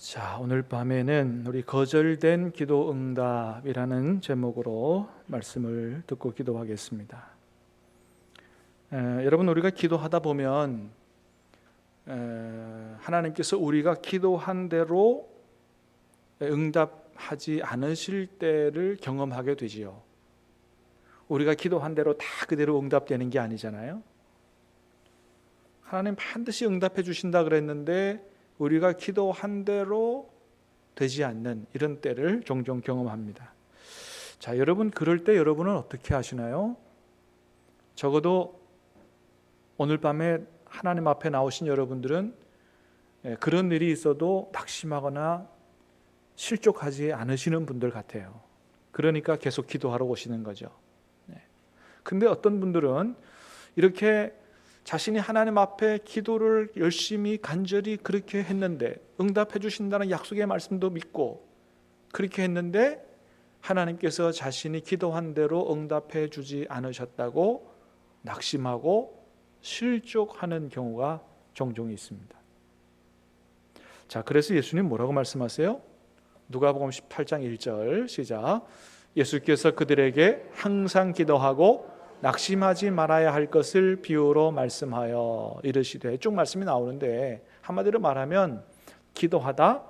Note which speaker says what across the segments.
Speaker 1: 자, 오늘 밤에는 우리 거절된 기도 응답이라는 제목으로 말씀을 듣고 기도하겠습니다. 여러분, 우리가 기도하다 보면 하나님께서 우리가 기도한 대로 응답하지 않으실 때를 경험하게 되지요. 우리가 기도한 대로 다 그대로 응답되는 게 아니잖아요. 하나님 반드시 응답해 주신다 그랬는데 우리가 기도한 대로 되지 않는 이런 때를 종종 경험합니다. 자, 여러분, 그럴 때 여러분은 어떻게 하시나요? 적어도 오늘 밤에 하나님 앞에 나오신 여러분들은 그런 일이 있어도 낙심하거나 실족하지 않으시는 분들 같아요. 그러니까 계속 기도하러 오시는 거죠. 근데 어떤 분들은 이렇게 자신이 하나님 앞에 기도를 열심히 간절히 그렇게 했는데 응답해 주신다는 약속의 말씀도 믿고 그렇게 했는데 하나님께서 자신이 기도한 대로 응답해 주지 않으셨다고 낙심하고 실족하는 경우가 종종 있습니다. 자, 그래서 예수님 뭐라고 말씀하세요? 누가복음 18장 1절 시작. 예수께서 그들에게 항상 기도하고 낙심하지 말아야 할 것을 비유로 말씀하여 이르시되, 쭉 말씀이 나오는데 한마디로 말하면 기도하다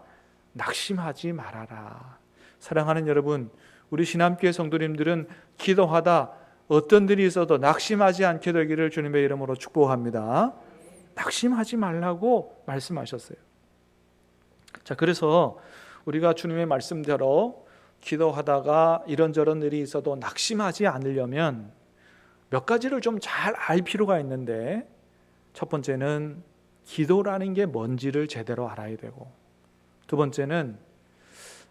Speaker 1: 낙심하지 말아라. 사랑하는 여러분, 우리 신함교회 성도님들은 기도하다 어떤 일이 있어도 낙심하지 않게 되기를 주님의 이름으로 축복합니다. 낙심하지 말라고 말씀하셨어요. 자, 그래서 우리가 주님의 말씀대로 기도하다가 이런저런 일이 있어도 낙심하지 않으려면 몇 가지를 좀 잘 알 필요가 있는데, 첫 번째는 기도라는 게 뭔지를 제대로 알아야 되고, 두 번째는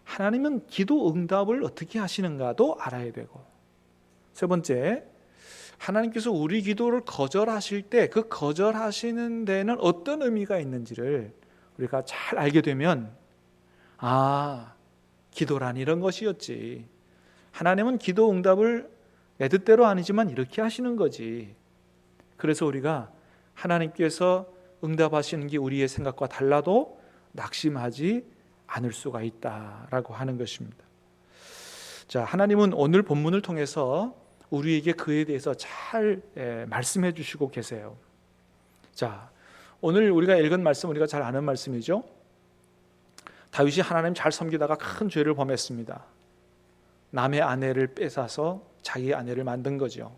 Speaker 1: 하나님은 기도 응답을 어떻게 하시는가도 알아야 되고, 세 번째, 하나님께서 우리 기도를 거절하실 때 그 거절하시는 데는 어떤 의미가 있는지를 우리가 잘 알게 되면, 아, 기도란 이런 것이었지. 하나님은 기도 응답을 내 뜻대로 아니지만 이렇게 하시는 거지. 그래서 우리가 하나님께서 응답하시는 게 우리의 생각과 달라도 낙심하지 않을 수가 있다라고 하는 것입니다. 자, 하나님은 오늘 본문을 통해서 우리에게 그에 대해서 잘 말씀해 주시고 계세요. 자, 오늘 우리가 읽은 말씀 우리가 잘 아는 말씀이죠. 다윗이 하나님 잘 섬기다가 큰 죄를 범했습니다. 남의 아내를 뺏어서 자기 아내를 만든 거죠.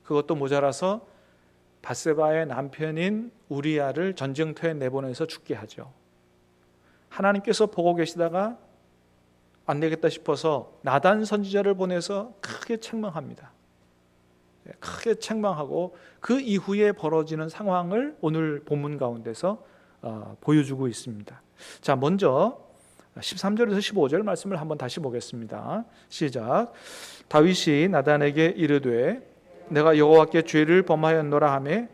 Speaker 1: 그것도 모자라서 밧세바의 남편인 우리야를 전쟁터에 내보내서 죽게 하죠. 하나님께서 보고 계시다가 안 되겠다 싶어서 나단 선지자를 보내서 크게 책망합니다. 크게 책망하고 그 이후에 벌어지는 상황을 오늘 본문 가운데서 보여주고 있습니다. 자, 먼저 13절에서 15절 말씀을 한번 다시 보겠습니다. 시작. 다윗이 나단에게 이르되 내가 여호와께 죄를 범하였노라 하매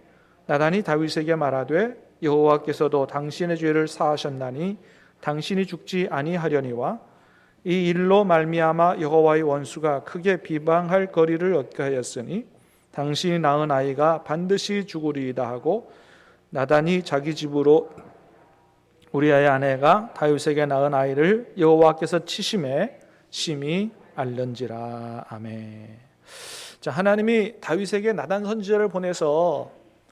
Speaker 1: 나단이 다윗에게 말하되 여호와께서도 당신의 죄를 사하셨나니 당신이 죽지 아니하려니와 이 일로 말미암아 여호와의 원수가 크게 비방할 거리를 얻게 하였으니 당신이 낳은 아이가 반드시 죽으리이다 하고 나단이 자기 집으로 우리아의 아내가 다윗에게 낳은 아이를 여호와께서 치심에 심히 알른지라. 아멘. 자, 하나님이 다윗에게 나단 선지자를 보내서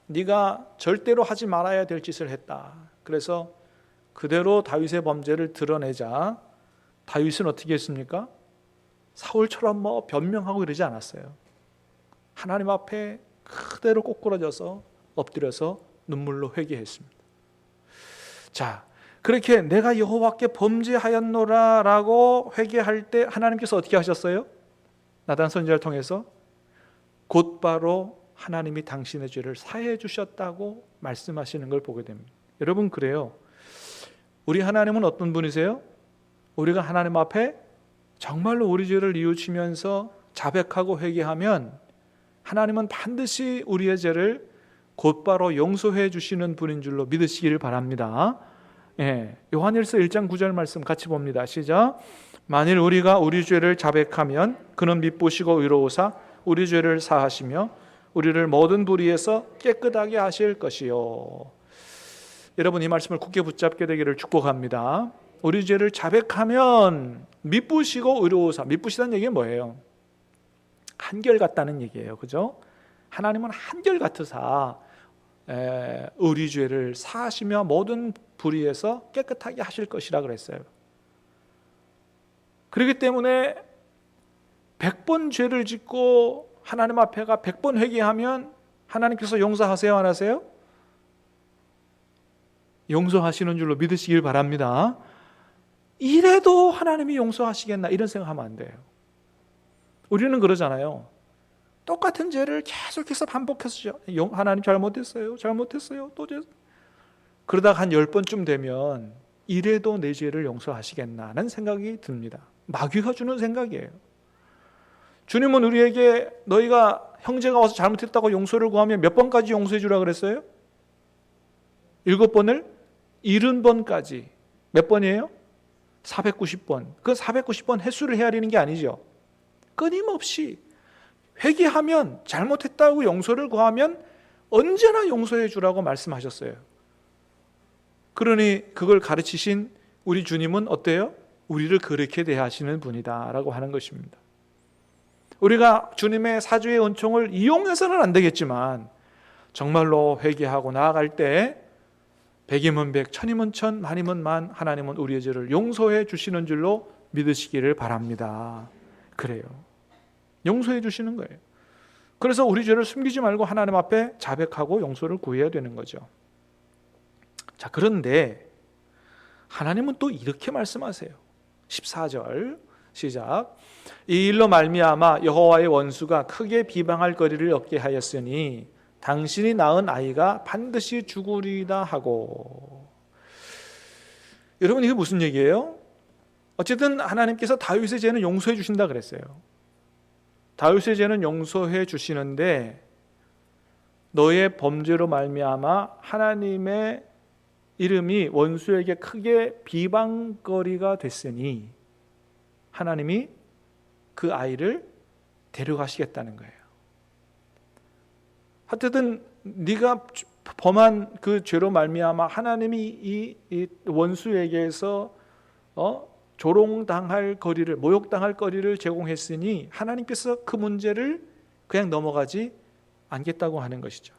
Speaker 1: 네가 절대로 하지 말아야 될 짓을 했다. 그래서 그대로 다윗의 범죄를 드러내자 다윗은 어떻게 했습니까? 사울처럼 변명하고 이러지 않았어요. 하나님 앞에 그대로 꼬꾸라져서 엎드려서 눈물로 회개했습니다. 자, 그렇게 내가 여호와께 범죄하였노라 라고 회개할 때 하나님께서 어떻게 하셨어요? 나단 선지자를 통해서 곧바로 하나님이 당신의 죄를 사해 주셨다고 말씀하시는 걸 보게 됩니다. 여러분, 그래요. 우리 하나님은 어떤 분이세요? 우리가 하나님 앞에 정말로 우리 죄를 뉘우치면서 자백하고 회개하면 하나님은 반드시 우리의 죄를 곧바로 용서해 주시는 분인 줄로 믿으시기를 바랍니다. 요한일서 1장 9절 말씀 같이 봅니다. 시작. 만일 우리가 우리 죄를 자백하면 그는 미쁘시고 의로우사 우리 죄를 사하시며 우리를 모든 불의에서 깨끗하게 하실 것이요. 여러분, 이 말씀을 굳게 붙잡게 되기를 축복합니다. 우리 죄를 자백하면 미쁘시고 의로우사. 미쁘시다는 얘기는 뭐예요? 한결같다는 얘기예요. 그죠? 하나님은 한결같으사 우리 죄를 사하시며 모든 불의에서 깨끗하게 하실 것이라 그랬어요. 그렇기 때문에 100번 죄를 짓고 하나님 앞에가 100번 회개하면 하나님께서 용서하세요, 안 하세요? 용서하시는 줄로 믿으시길 바랍니다. 이래도 하나님이 용서하시겠나 이런 생각하면 안 돼요. 우리는 그러잖아요. 똑같은 죄를 계속해서 반복해서 하나님 잘못했어요, 또 그러다가 한 10번쯤 되면 이래도 내 죄를 용서하시겠나는 생각이 듭니다. 마귀가 주는 생각이에요. 주님은 우리에게 너희가 형제가 와서 잘못했다고 용서를 구하면 몇 번까지 용서해 주라 그랬어요? 7번을 70번까지. 몇 번이에요? 490번. 그 490번 횟수를 헤아리는 게 아니죠. 끊임없이 회개하면, 잘못했다고 용서를 구하면 언제나 용서해 주라고 말씀하셨어요. 그러니 그걸 가르치신 우리 주님은 어때요? 우리를 그렇게 대하시는 분이다 라고 하는 것입니다. 우리가 주님의 사주의 은총을 이용해서는 안 되겠지만 정말로 회개하고 나아갈 때 100이면 100, 1000이면 1000, 만이면 만, 하나님은 우리의 죄를 용서해 주시는 줄로 믿으시기를 바랍니다. 그래요. 용서해 주시는 거예요. 그래서 우리 죄를 숨기지 말고 하나님 앞에 자백하고 용서를 구해야 되는 거죠. 자, 그런데 하나님은 또 이렇게 말씀하세요. 14절 시작. 이 일로 말미암아 여호와의 원수가 크게 비방할 거리를 얻게 하였으니 당신이 낳은 아이가 반드시 죽으리다 하고. 여러분, 이게 무슨 얘기예요? 어쨌든 하나님께서 다윗의 죄는 용서해 주신다 그랬어요. 다윗의 죄는 용서해 주시는데 너의 범죄로 말미암아 하나님의 이름이 원수에게 크게 비방거리가 됐으니 하나님이 그 아이를 데려가시겠다는 거예요. 어쨌든 네가 범한 그 죄로 말미암아 하나님이 이 원수에게서 조롱당할 거리를, 모욕당할 거리를 제공했으니 하나님께서 그 문제를 그냥 넘어가지 않겠다고 하는 것이죠.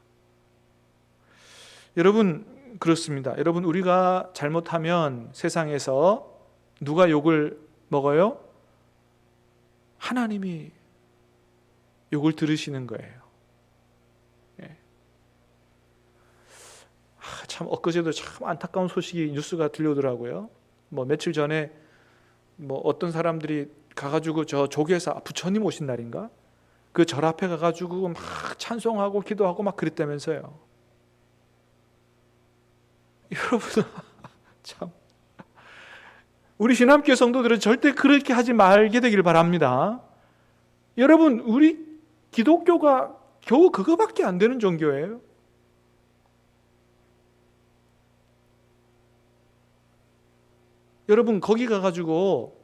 Speaker 1: 여러분, 그렇습니다. 여러분, 우리가 잘못하면 세상에서 누가 욕을 먹어요? 하나님이 욕을 들으시는 거예요. 참 엊그제도 참 안타까운 소식이 뉴스가 들려오더라고요. 며칠 전에 어떤 사람들이 가가지고 저 조계사 부처님 오신 날인가 그 절 앞에 가가지고 막 찬송하고 기도하고 막 그랬다면서요. 여러분, 참 우리 신함교회 성도들은 절대 그렇게 하지 말게 되길 바랍니다. 여러분, 우리 기독교가 겨우 그거밖에 안 되는 종교예요. 여러분, 거기 가가지고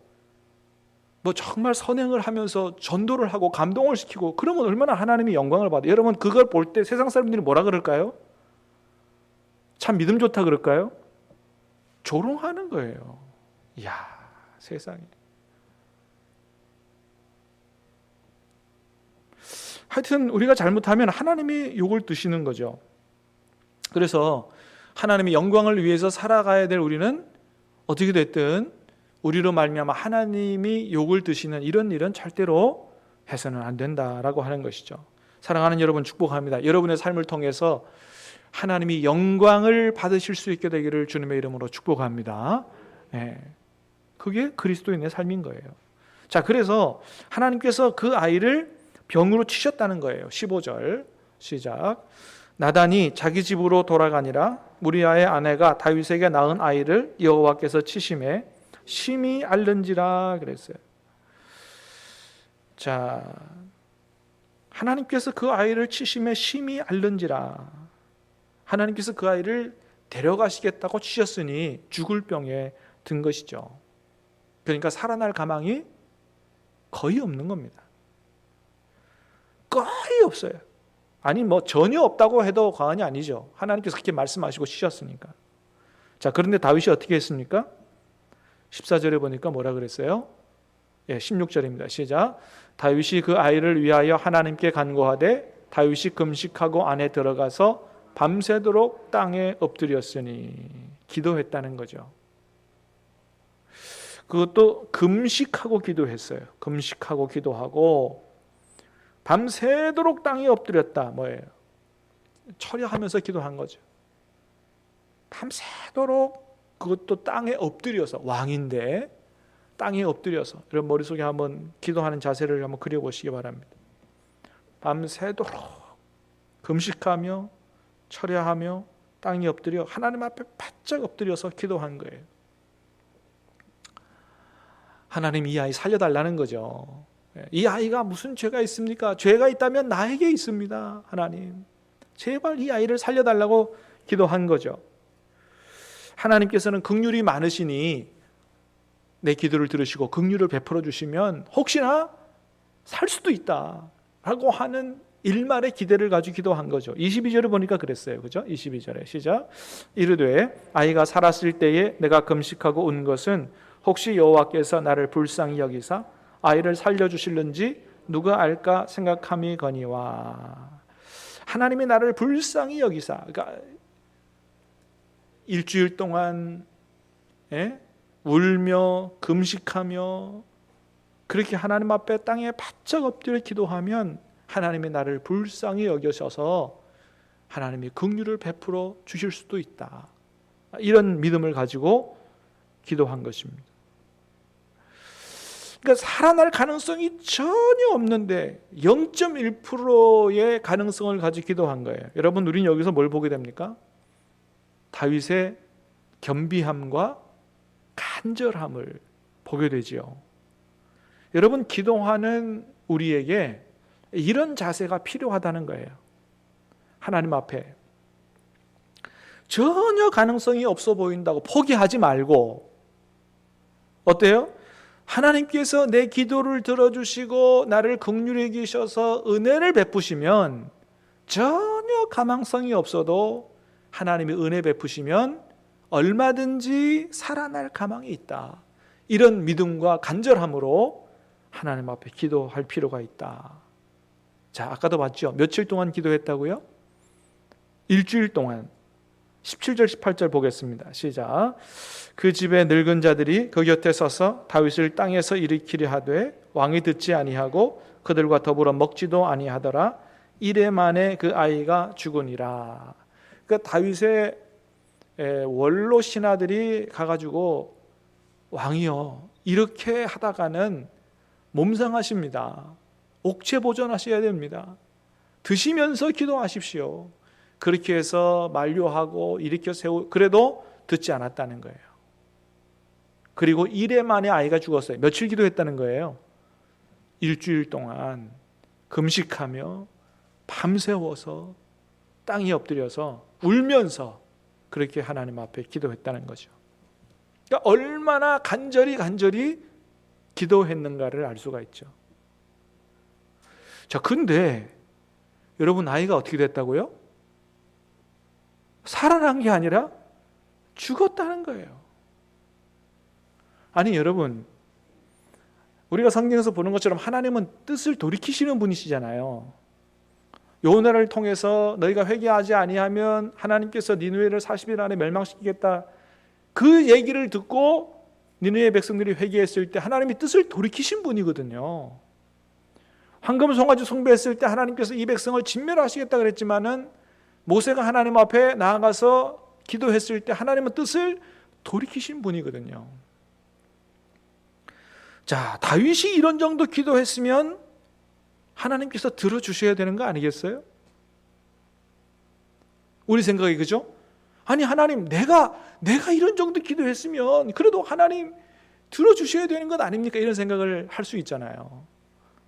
Speaker 1: 정말 선행을 하면서 전도를 하고 감동을 시키고 그러면 얼마나 하나님이 영광을 받아요. 여러분, 그걸 볼 때 세상 사람들이 뭐라 그럴까요? 참 믿음 좋다 그럴까요? 조롱하는 거예요. 이야, 세상에. 하여튼 우리가 잘못하면 하나님이 욕을 드시는 거죠. 그래서 하나님의 영광을 위해서 살아가야 될 우리는 어떻게 됐든 우리로 말미암아 하나님이 욕을 드시는 이런 일은 절대로 해서는 안 된다라고 하는 것이죠. 사랑하는 여러분, 축복합니다. 여러분의 삶을 통해서 하나님이 영광을 받으실 수 있게 되기를 주님의 이름으로 축복합니다. 그게 그리스도인의 삶인 거예요. 자, 그래서 하나님께서 그 아이를 병으로 치셨다는 거예요. 15절 시작. 나단이 자기 집으로 돌아가니라 우리아의 아내가 다윗에게 낳은 아이를 여호와께서 치심에 심히 앓는지라 그랬어요. 자, 하나님께서 그 아이를 치심에 심히 앓는지라. 하나님께서 그 아이를 데려가시겠다고 치셨으니 죽을 병에 든 것이죠. 그러니까 살아날 가망이 거의 없는 겁니다. 거의 없어요. 아니 전혀 없다고 해도 과언이 아니죠. 하나님께서 그렇게 말씀하시고 치셨으니까. 자, 그런데 다윗이 어떻게 했습니까? 14절에 보니까 뭐라 그랬어요? 16절입니다. 시작. 다윗이 그 아이를 위하여 하나님께 간구하되 다윗이 금식하고 안에 들어가서 밤새도록 땅에 엎드렸으니 기도했다는 거죠. 그것도 금식하고 기도했어요. 금식하고 기도하고 밤새도록 땅에 엎드렸다. 뭐예요? 철야하면서 기도한 거죠. 밤새도록 그것도 땅에 엎드려서, 왕인데 땅에 엎드려서, 이런 머릿속에 한번 기도하는 자세를 한번 그려보시기 바랍니다. 밤새도록 금식하며 철야하며 땅에 엎드려 하나님 앞에 바짝 엎드려서 기도한 거예요. 하나님 이 아이 살려달라는 거죠. 이 아이가 무슨 죄가 있습니까? 죄가 있다면 나에게 있습니다. 하나님 제발 이 아이를 살려달라고 기도한 거죠. 하나님께서는 긍휼이 많으시니 내 기도를 들으시고 긍휼을 베풀어 주시면 혹시나 살 수도 있다 라고 하는 일말의 기대를 가지고 기도한 거죠. 22절을 보니까 그랬어요. 그죠? 22절에 시작. 이르되 아이가 살았을 때에 내가 금식하고 온 것은 혹시 여호와께서 나를 불쌍히 여기사 아이를 살려주실는지 누가 알까 생각함이거니와. 하나님이 나를 불쌍히 여기사, 그러니까 일주일 동안 울며 금식하며 그렇게 하나님 앞에 땅에 바짝 엎드려 기도하면 하나님이 나를 불쌍히 여기셔서 하나님이 긍휼을 베풀어 주실 수도 있다. 이런 믿음을 가지고 기도한 것입니다. 그러니까 살아날 가능성이 전혀 없는데 0.1%의 가능성을 가지고 기도한 거예요. 여러분, 우리는 여기서 뭘 보게 됩니까? 다윗의 겸비함과 간절함을 보게 되지요. 여러분, 기도하는 우리에게 이런 자세가 필요하다는 거예요. 하나님 앞에 전혀 가능성이 없어 보인다고 포기하지 말고, 어때요? 하나님께서 내 기도를 들어주시고 나를 긍휼히 여기셔서 은혜를 베푸시면, 전혀 가망성이 없어도 하나님이 은혜 베푸시면 얼마든지 살아날 가망이 있다. 이런 믿음과 간절함으로 하나님 앞에 기도할 필요가 있다. 자, 아까도 봤죠? 며칠 동안 기도했다고요? 일주일 동안. 17절 18절 보겠습니다. 시작. 그 집의 늙은 자들이 그 곁에 서서 다윗을 땅에서 일으키려 하되 왕이 듣지 아니하고 그들과 더불어 먹지도 아니하더라. 이래 만에 그 아이가 죽으니라. 그러니까 다윗의 원로 신하들이 가가지고 왕이여, 이렇게 하다가는 몸 상하십니다. 옥체 보존하셔야 됩니다. 드시면서 기도하십시오. 그렇게 해서 만류하고 일으켜 세우, 그래도 듣지 않았다는 거예요. 그리고 이래 만에 아이가 죽었어요. 며칠 기도했다는 거예요? 일주일 동안 금식하며 밤새워서 땅에 엎드려서 울면서 그렇게 하나님 앞에 기도했다는 거죠. 그러니까 얼마나 간절히 기도했는가를 알 수가 있죠. 자, 근데 여러분, 아이가 어떻게 됐다고요? 살아난 게 아니라 죽었다는 거예요. 아니 여러분, 우리가 성경에서 보는 것처럼 하나님은 뜻을 돌이키시는 분이시잖아요. 요나를 통해서 너희가 회개하지 아니하면 하나님께서 니느웨를 40일 안에 멸망시키겠다, 그 얘기를 듣고 니느웨 백성들이 회개했을 때 하나님이 뜻을 돌이키신 분이거든요. 황금 송아지 숭배했을 때 하나님께서 이 백성을 진멸하시겠다 그랬지만은 모세가 하나님 앞에 나아가서 기도했을 때 하나님은 뜻을 돌이키신 분이거든요. 자, 다윗이 이런 정도 기도했으면 하나님께서 들어주셔야 되는 거 아니겠어요? 우리 생각이 그죠? 아니 하나님, 내가 이런 정도 기도했으면 그래도 하나님 들어주셔야 되는 것 아닙니까? 이런 생각을 할 수 있잖아요.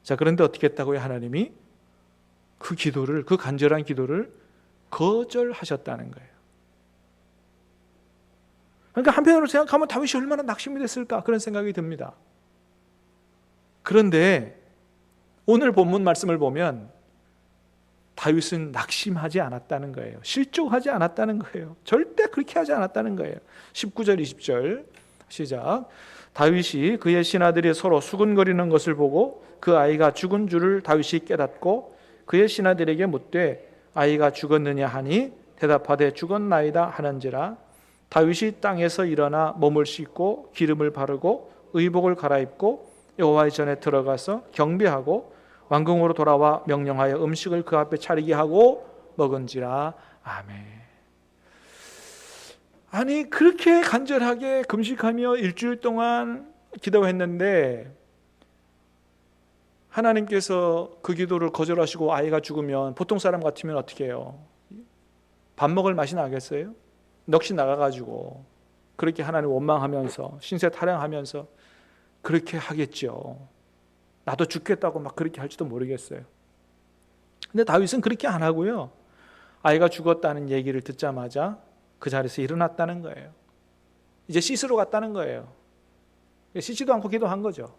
Speaker 1: 자, 그런데 어떻게 했다고요? 하나님이 그 기도를, 그 간절한 기도를 거절하셨다는 거예요. 그러니까 한편으로 생각하면 다윗이 얼마나 낙심이 됐을까, 그런 생각이 듭니다. 그런데 오늘 본문 말씀을 보면 다윗은 낙심하지 않았다는 거예요. 실족하지 않았다는 거예요. 절대 그렇게 하지 않았다는 거예요. 19절 20절 시작. 다윗이 그의 신하들이 서로 수군거리는 것을 보고 그 아이가 죽은 줄을 다윗이 깨닫고 그의 신하들에게 묻되 아이가 죽었느냐 하니 대답하되 죽었나이다 하는지라. 다윗이 땅에서 일어나 몸을 씻고 기름을 바르고 의복을 갈아입고 여호와의 전에 들어가서 경배하고 왕궁으로 돌아와 명령하여 음식을 그 앞에 차리게 하고 먹은지라. 아멘. 아니 그렇게 간절하게 금식하며 일주일 동안 기도했는데 하나님께서 그 기도를 거절하시고 아이가 죽으면 보통 사람 같으면 어떻게 해요? 밥 먹을 맛이 나겠어요? 넋이 나가가지고 그렇게 하나님 원망하면서 신세 타령하면서 그렇게 하겠죠. 나도 죽겠다고 막 그렇게 할지도 모르겠어요. 근데 다윗은 그렇게 안 하고요, 아이가 죽었다는 얘기를 듣자마자 그 자리에서 일어났다는 거예요. 이제 씻으러 갔다는 거예요. 씻지도 않고 기도한 거죠.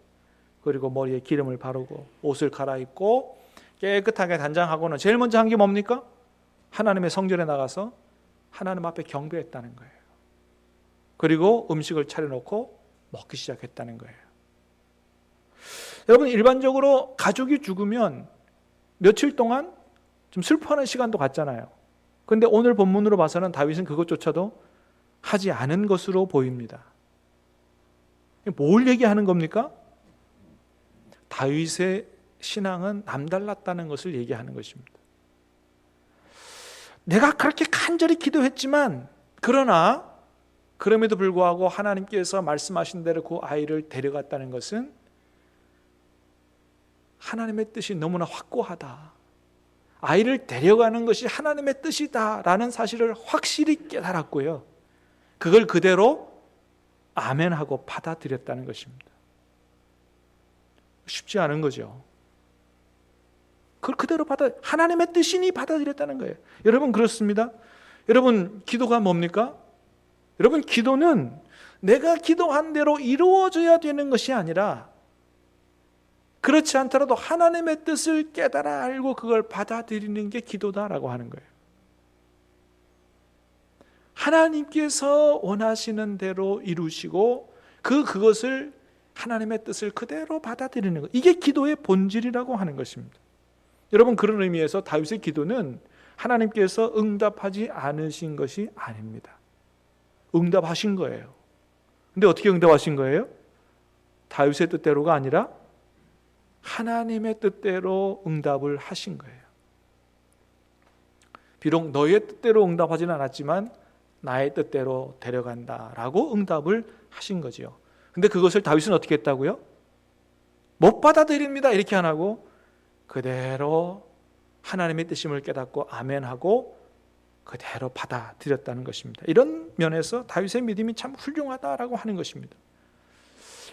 Speaker 1: 그리고 머리에 기름을 바르고 옷을 갈아입고 깨끗하게 단장하고는 제일 먼저 한 게 뭡니까? 하나님의 성전에 나가서 하나님 앞에 경배했다는 거예요. 그리고 음식을 차려놓고 먹기 시작했다는 거예요. 여러분, 일반적으로 가족이 죽으면 며칠 동안 좀 슬퍼하는 시간도 갖잖아요. 그런데 오늘 본문으로 봐서는 다윗은 그것조차도 하지 않은 것으로 보입니다. 뭘 얘기하는 겁니까? 다윗의 신앙은 남달랐다는 것을 얘기하는 것입니다. 내가 그렇게 간절히 기도했지만, 그러나 그럼에도 불구하고 하나님께서 말씀하신 대로 그 아이를 데려갔다는 것은 하나님의 뜻이 너무나 확고하다, 아이를 데려가는 것이 하나님의 뜻이다라는 사실을 확실히 깨달았고요, 그걸 그대로 아멘하고 받아들였다는 것입니다. 쉽지 않은 거죠. 그걸 그대로 하나님의 뜻이니 받아들였다는 거예요. 여러분, 그렇습니다. 여러분, 기도가 뭡니까? 여러분, 기도는 내가 기도한 대로 이루어져야 되는 것이 아니라, 그렇지 않더라도 하나님의 뜻을 깨달아 알고 그걸 받아들이는 게 기도다라고 하는 거예요. 하나님께서 원하시는 대로 이루시고 그것을 하나님의 뜻을 그대로 받아들이는 것, 이게 기도의 본질이라고 하는 것입니다. 여러분, 그런 의미에서 다윗의 기도는 하나님께서 응답하지 않으신 것이 아닙니다. 응답하신 거예요. 근데 어떻게 응답하신 거예요? 다윗의 뜻대로가 아니라 하나님의 뜻대로 응답을 하신 거예요. 비록 너의 뜻대로 응답하지는 않았지만 나의 뜻대로 데려간다라고 응답을 하신 거죠. 근데 그것을 다윗은 어떻게 했다고요? 못 받아들입니다 이렇게 안 하고 그대로 하나님의 뜻임을 깨닫고 아멘하고 그대로 받아들였다는 것입니다. 이런 면에서 다윗의 믿음이 참 훌륭하다라고 하는 것입니다.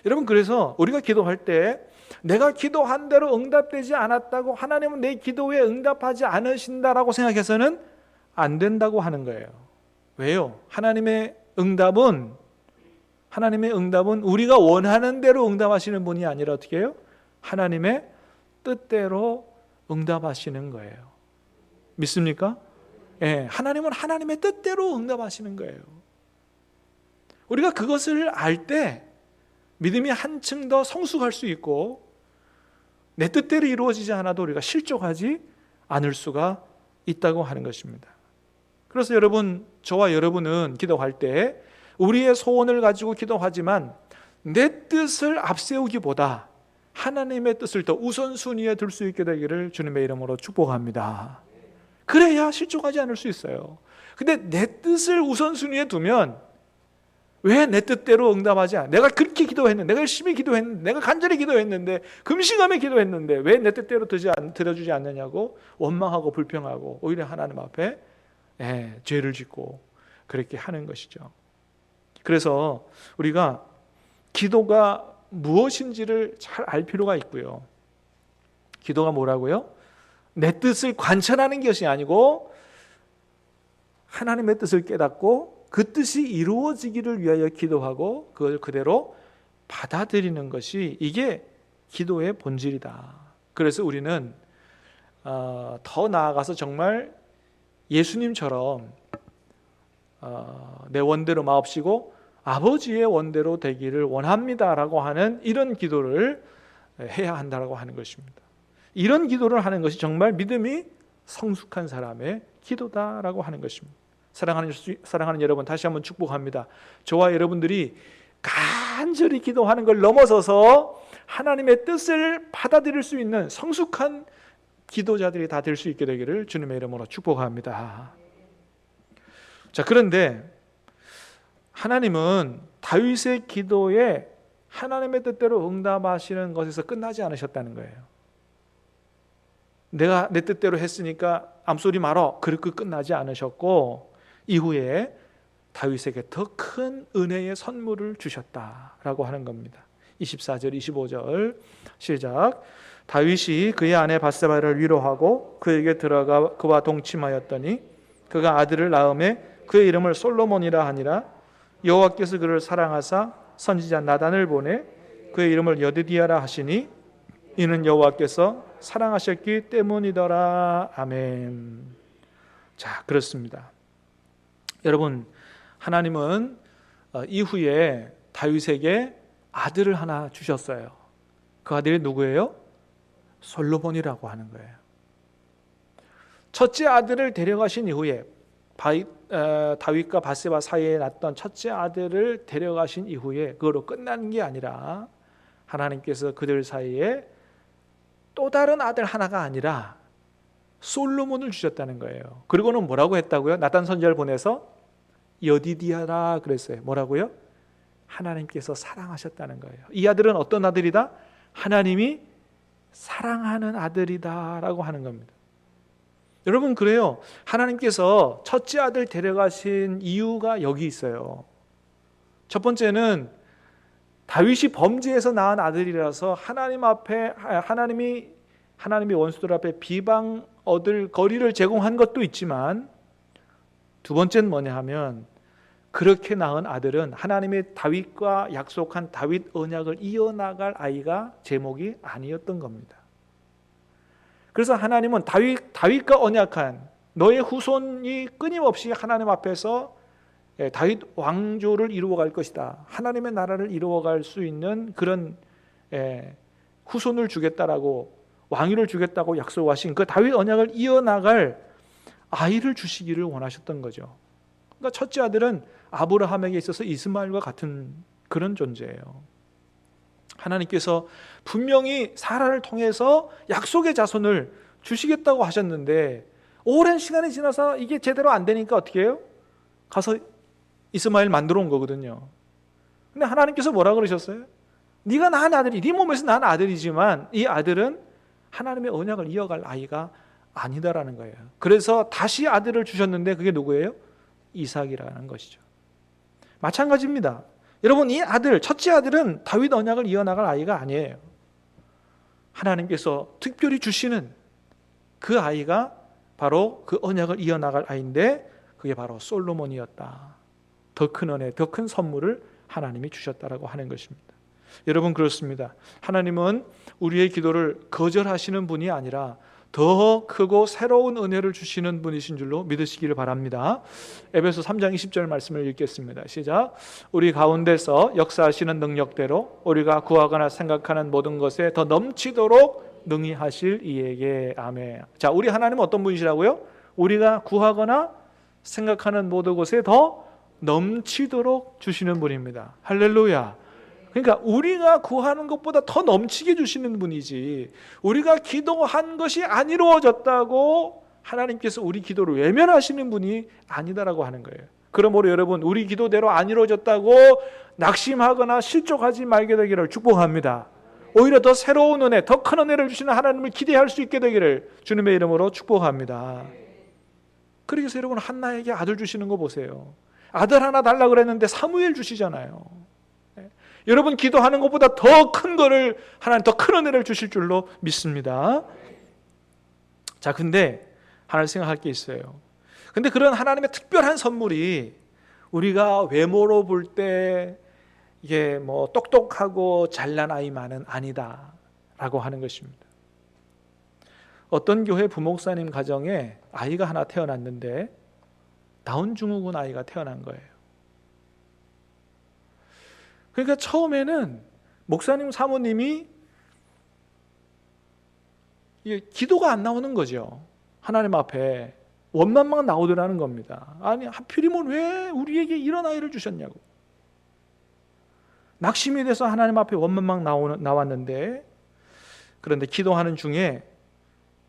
Speaker 1: 여러분, 그래서 우리가 기도할 때 내가 기도한 대로 응답되지 않았다고 하나님은 내 기도에 응답하지 않으신다라고 생각해서는 안 된다고 하는 거예요. 왜요? 하나님의 응답은 우리가 원하는 대로 응답하시는 분이 아니라 어떻게 해요? 하나님의 뜻대로 응답하시는 거예요. 믿습니까? 예, 하나님은 하나님의 뜻대로 응답하시는 거예요. 우리가 그것을 알 때 믿음이 한층 더 성숙할 수 있고 내 뜻대로 이루어지지 않아도 우리가 실족하지 않을 수가 있다고 하는 것입니다. 그래서 여러분, 저와 여러분은 기도할 때 우리의 소원을 가지고 기도하지만 내 뜻을 앞세우기보다 하나님의 뜻을 더 우선순위에 둘 수 있게 되기를 주님의 이름으로 축복합니다. 그래야 실족하지 않을 수 있어요. 근데 내 뜻을 우선순위에 두면 왜 내 뜻대로 응답하지 않아? 내가 그렇게 기도했는데, 내가 열심히 기도했는데, 내가 간절히 기도했는데, 금식하며 기도했는데 왜 내 뜻대로 들어주지 않느냐고 원망하고 불평하고 오히려 하나님 앞에 죄를 짓고 그렇게 하는 것이죠. 그래서 우리가 기도가 무엇인지를 잘 알 필요가 있고요. 기도가 뭐라고요? 내 뜻을 관찰하는 것이 아니고 하나님의 뜻을 깨닫고 그 뜻이 이루어지기를 위하여 기도하고 그걸 그대로 받아들이는 것이, 이게 기도의 본질이다. 그래서 우리는 더 나아가서 정말 예수님처럼 내 원대로 마옵시고 아버지의 원대로 되기를 원합니다라고 하는 이런 기도를 해야 한다라고 하는 것입니다. 이런 기도를 하는 것이 정말 믿음이 성숙한 사람의 기도다라고 하는 것입니다. 사랑하는 여러분, 다시 한번 축복합니다. 저와 여러분들이 간절히 기도하는 걸 넘어서서 하나님의 뜻을 받아들일 수 있는 성숙한 기도자들이 다 될 수 있게 되기를 주님의 이름으로 축복합니다. 자, 그런데 하나님은 다윗의 기도에 하나님의 뜻대로 응답하시는 것에서 끝나지 않으셨다는 거예요. 내가 내 뜻대로 했으니까 암소리 말어, 그렇게 끝나지 않으셨고 이후에 다윗에게 더 큰 은혜의 선물을 주셨다라고 하는 겁니다. 24절 25절 시작. 다윗이 그의 아내 밧세바를 위로하고 그에게 들어가 그와 동침하였더니 그가 아들을 낳음에 그의 이름을 솔로몬이라 하니라. 여호와께서 그를 사랑하사 선지자 나단을 보내 그의 이름을 여드디야라 하시니 이는 여호와께서 사랑하셨기 때문이더라. 아멘. 자, 그렇습니다. 여러분, 하나님은 이후에 다윗에게 아들을 하나 주셨어요. 그 아들이 누구예요? 솔로몬이라고 하는 거예요. 첫째 아들을 데려가신 이후에 다윗과 밧세바 사이에 났던 첫째 아들을 데려가신 이후에 그거로 끝나는 게 아니라 하나님께서 그들 사이에 또 다른 아들 하나가 아니라 솔로몬을 주셨다는 거예요. 그리고는 뭐라고 했다고요? 나단 선지자를 보내서 여디디야라 그랬어요. 뭐라고요? 하나님께서 사랑하셨다는 거예요. 이 아들은 어떤 아들이다? 하나님이 사랑하는 아들이다라고 하는 겁니다. 여러분, 그래요. 하나님께서 첫째 아들 데려가신 이유가 여기 있어요. 첫 번째는 다윗이 범죄해서 낳은 아들이라서 하나님 앞에 하나님의 원수들 앞에 비방 얻을 거리를 제공한 것도 있지만, 두 번째는 뭐냐 하면 그렇게 낳은 아들은 하나님의 다윗과 약속한 다윗 언약을 이어나갈 아이가 제목이 아니었던 겁니다. 그래서 하나님은 다윗과 언약한 너의 후손이 끊임없이 하나님 앞에서 다윗 왕조를 이루어갈 것이다, 하나님의 나라를 이루어갈 수 있는 그런 후손을 주겠다라고, 왕위를 주겠다고 약속하신 그 다윗 언약을 이어나갈 아이를 주시기를 원하셨던 거죠. 그러니까 첫째 아들은 아브라함에게 있어서 이스마엘과 같은 그런 존재예요. 하나님께서 분명히 사라를 통해서 약속의 자손을 주시겠다고 하셨는데 오랜 시간이 지나서 이게 제대로 안 되니까 어떻게 해요? 가서 이스마엘 만들어 온 거거든요. 근데 하나님께서 뭐라 그러셨어요? 네가 낳은 아들이, 네 몸에서 낳은 아들이지만 이 아들은 하나님의 언약을 이어갈 아이가 아니다라는 거예요. 그래서 다시 아들을 주셨는데 그게 누구예요? 이삭이라는 것이죠. 마찬가지입니다. 여러분, 이 아들, 첫째 아들은 다윗 언약을 이어나갈 아이가 아니에요. 하나님께서 특별히 주시는 그 아이가 바로 그 언약을 이어나갈 아이인데 그게 바로 솔로몬이었다. 더 큰 은혜, 더 큰 선물을 하나님이 주셨다라고 하는 것입니다. 여러분, 그렇습니다. 하나님은 우리의 기도를 거절하시는 분이 아니라 더 크고 새로운 은혜를 주시는 분이신 줄로 믿으시기를 바랍니다. 에베소 3장 20절 말씀을 읽겠습니다. 시작. 우리 가운데서 역사하시는 능력대로 우리가 구하거나 생각하는 모든 것에 더 넘치도록 능히 하실 이에게. 아멘. 자, 우리 하나님은 어떤 분이시라고요? 우리가 구하거나 생각하는 모든 것에 더 넘치도록 주시는 분입니다. 할렐루야. 그러니까 우리가 구하는 것보다 더 넘치게 주시는 분이지, 우리가 기도한 것이 안 이루어졌다고 하나님께서 우리 기도를 외면하시는 분이 아니다라고 하는 거예요. 그러므로 여러분, 우리 기도대로 안 이루어졌다고 낙심하거나 실족하지 말게 되기를 축복합니다. 오히려 더 새로운 은혜, 더 큰 은혜를 주시는 하나님을 기대할 수 있게 되기를 주님의 이름으로 축복합니다. 그래서 여러분, 한나에게 아들 주시는 거 보세요. 아들 하나 달라고 그랬는데 사무엘 주시잖아요. 여러분, 기도하는 것보다 더 큰 거를 하나님, 더 큰 은혜를 주실 줄로 믿습니다. 자, 근데 하나 생각할 게 있어요. 근데 그런 하나님의 특별한 선물이 우리가 외모로 볼 때 이게 뭐 똑똑하고 잘난 아이만은 아니다라고 하는 것입니다. 어떤 교회 부목사님 가정에 아이가 하나 태어났는데 다운 증후군 아이가 태어난 거예요. 그러니까 처음에는 목사님 사모님이 기도가 안 나오는 거죠. 하나님 앞에 원망만 나오더라는 겁니다. 아니 하필이면 왜 우리에게 이런 아이를 주셨냐고. 낙심이 돼서 하나님 앞에 원망만 나왔는데, 그런데 기도하는 중에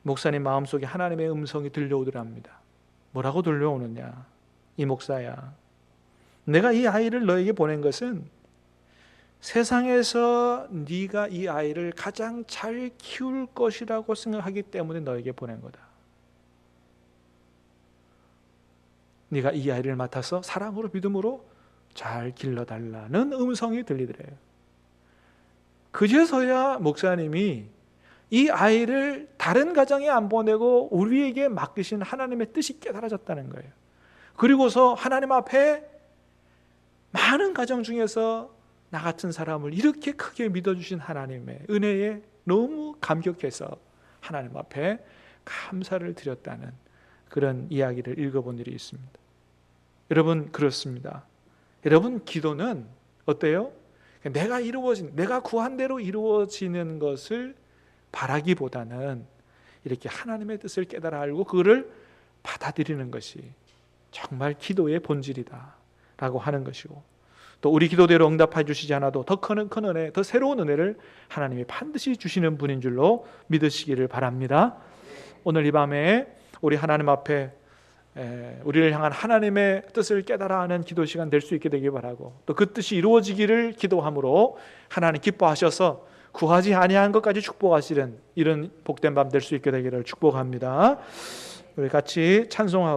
Speaker 1: 목사님 마음속에 하나님의 음성이 들려오더랍니다. 뭐라고 들려오느냐. 이 목사야, 내가 이 아이를 너에게 보낸 것은 세상에서 네가 이 아이를 가장 잘 키울 것이라고 생각하기 때문에 너에게 보낸 거다. 네가 이 아이를 맡아서 사랑으로 믿음으로 잘 길러달라는 음성이 들리더래요. 그제서야 목사님이 이 아이를 다른 가정에 안 보내고 우리에게 맡기신 하나님의 뜻이 깨달아졌다는 거예요. 그리고서 하나님 앞에 많은 가정 중에서 나 같은 사람을 이렇게 크게 믿어주신 하나님의 은혜에 너무 감격해서 하나님 앞에 감사를 드렸다는 그런 이야기를 읽어본 일이 있습니다. 여러분, 그렇습니다. 여러분, 기도는 어때요? 내가 구한 대로 이루어지는 것을 바라기보다는 이렇게 하나님의 뜻을 깨달아 알고 그거를 받아들이는 것이 정말 기도의 본질이다 라고 하는 것이고, 또 우리 기도대로 응답해 주시지 않아도 더 큰 은혜, 더 새로운 은혜를 하나님이 반드시 주시는 분인 줄로 믿으시기를 바랍니다. 오늘 이 밤에 우리 하나님 앞에 우리를 향한 하나님의 뜻을 깨달아 하는 기도 시간 될 수 있게 되길 바라고, 또 그 뜻이 이루어지기를 기도함으로 하나님 기뻐하셔서 구하지 아니한 것까지 축복하시는 이런 복된 밤 될 수 있게 되기를 축복합니다. 우리 같이 찬송하고